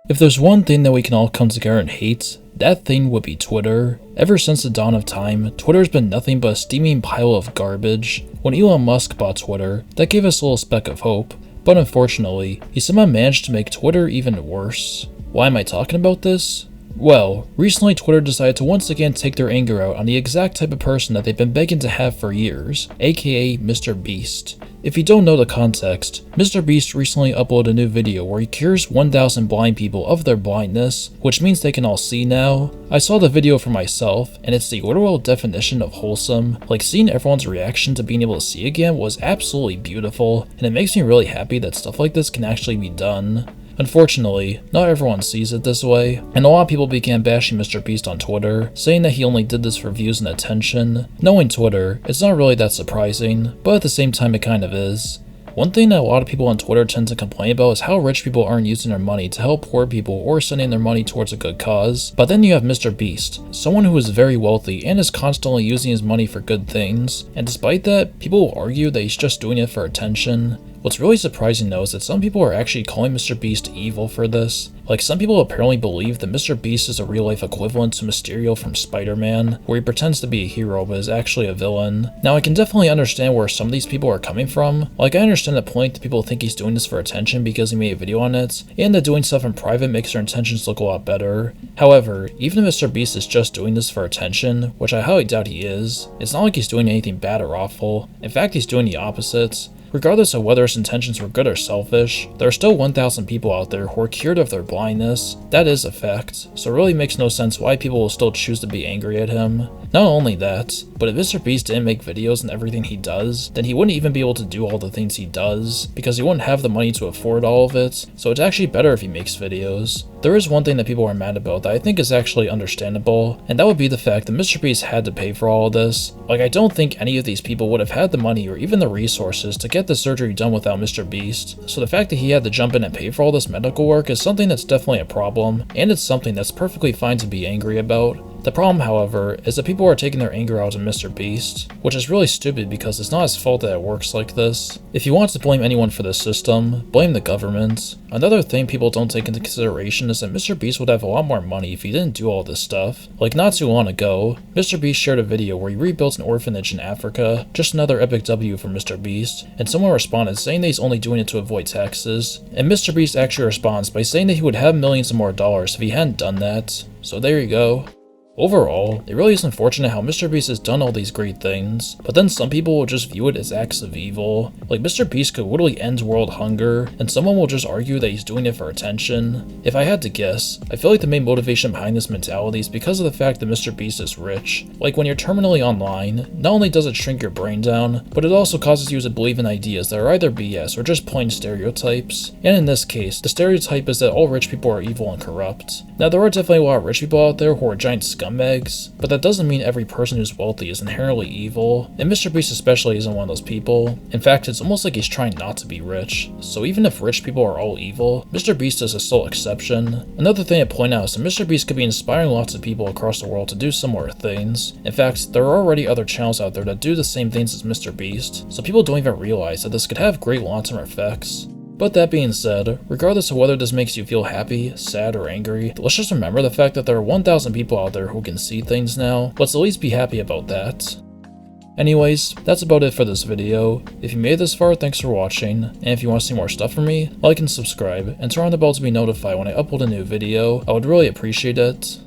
If there's one thing that we can all come together and hate, that thing would be Twitter. Ever since the dawn of time, Twitter's been nothing but a steaming pile of garbage. When Elon Musk bought Twitter, that gave us a little speck of hope, but unfortunately, he somehow managed to make Twitter even worse. Why am I talking about this? Well, recently Twitter decided to once again take their anger out on the exact type of person that they've been begging to have for years, aka MrBeast. If you don't know the context, MrBeast recently uploaded a new video where he cures 1,000 blind people of their blindness, which means they can all see now. I saw the video for myself, and it's the literal definition of wholesome. Like, seeing everyone's reaction to being able to see again was absolutely beautiful, and it makes me really happy that stuff like this can actually be done. Unfortunately, not everyone sees it this way, and a lot of people began bashing MrBeast on Twitter, saying that he only did this for views and attention. Knowing Twitter, it's not really that surprising, but at the same time it kind of is. One thing that a lot of people on Twitter tend to complain about is how rich people aren't using their money to help poor people or sending their money towards a good cause. But then you have MrBeast, someone who is very wealthy and is constantly using his money for good things, and despite that, people will argue that he's just doing it for attention. What's really surprising though is that some people are actually calling MrBeast evil for this. Like, some people apparently believe that MrBeast is a real life equivalent to Mysterio from Spider-Man, where he pretends to be a hero but is actually a villain. Now, I can definitely understand where some of these people are coming from. Like, I understand the point that people think he's doing this for attention because he made a video on it, and that doing stuff in private makes their intentions look a lot better. However, even if MrBeast is just doing this for attention, which I highly doubt he is, it's not like he's doing anything bad or awful. In fact, he's doing the opposite. Regardless of whether his intentions were good or selfish, there are still 1,000 people out there who are cured of their blindness. That is a fact, so it really makes no sense why people will still choose to be angry at him. Not only that, but if MrBeast didn't make videos and everything he does, then he wouldn't even be able to do all the things he does, because he wouldn't have the money to afford all of it, so it's actually better if he makes videos. There is one thing that people are mad about that I think is actually understandable, and that would be the fact that MrBeast had to pay for all of this. Like, I don't think any of these people would have had the money or even the resources to get the surgery done without MrBeast, so the fact that he had to jump in and pay for all this medical work is something that's definitely a problem, and it's something that's perfectly fine to be angry about. The problem, however, is that people are taking their anger out on MrBeast, which is really stupid because it's not his fault that it works like this. If you want to blame anyone for this system, blame the government. Another thing people don't take into consideration is that MrBeast would have a lot more money if he didn't do all this stuff. Like, not too long ago, MrBeast shared a video where he rebuilt an orphanage in Africa, just another epic W for MrBeast, and someone responded saying that he's only doing it to avoid taxes, and MrBeast actually responds by saying that he would have millions of more dollars if he hadn't done that. So there you go. Overall, it really is unfortunate how MrBeast has done all these great things, but then some people will just view it as acts of evil. Like, MrBeast could literally end world hunger, and someone will just argue that he's doing it for attention. If I had to guess, I feel like the main motivation behind this mentality is because of the fact that MrBeast is rich. Like, when you're terminally online, not only does it shrink your brain down, but it also causes you to believe in ideas that are either BS or just plain stereotypes. And in this case, the stereotype is that all rich people are evil and corrupt. Now, there are definitely a lot of rich people out there who are giant scumbags, but that doesn't mean every person who's wealthy is inherently evil, and MrBeast especially isn't one of those people. In fact, it's almost like he's trying not to be rich, so even if rich people are all evil, MrBeast is a sole exception. Another thing to point out is that MrBeast could be inspiring lots of people across the world to do similar things. In fact, there are already other channels out there that do the same things as MrBeast, so people don't even realize that this could have great long-term effects. But that being said, regardless of whether this makes you feel happy, sad, or angry, let's just remember the fact that there are 1,000 people out there who can see things now. Let's at least be happy about that. Anyways, that's about it for this video. If you made it this far, thanks for watching, and if you want to see more stuff from me, like and subscribe, and turn on the bell to be notified when I upload a new video. I would really appreciate it.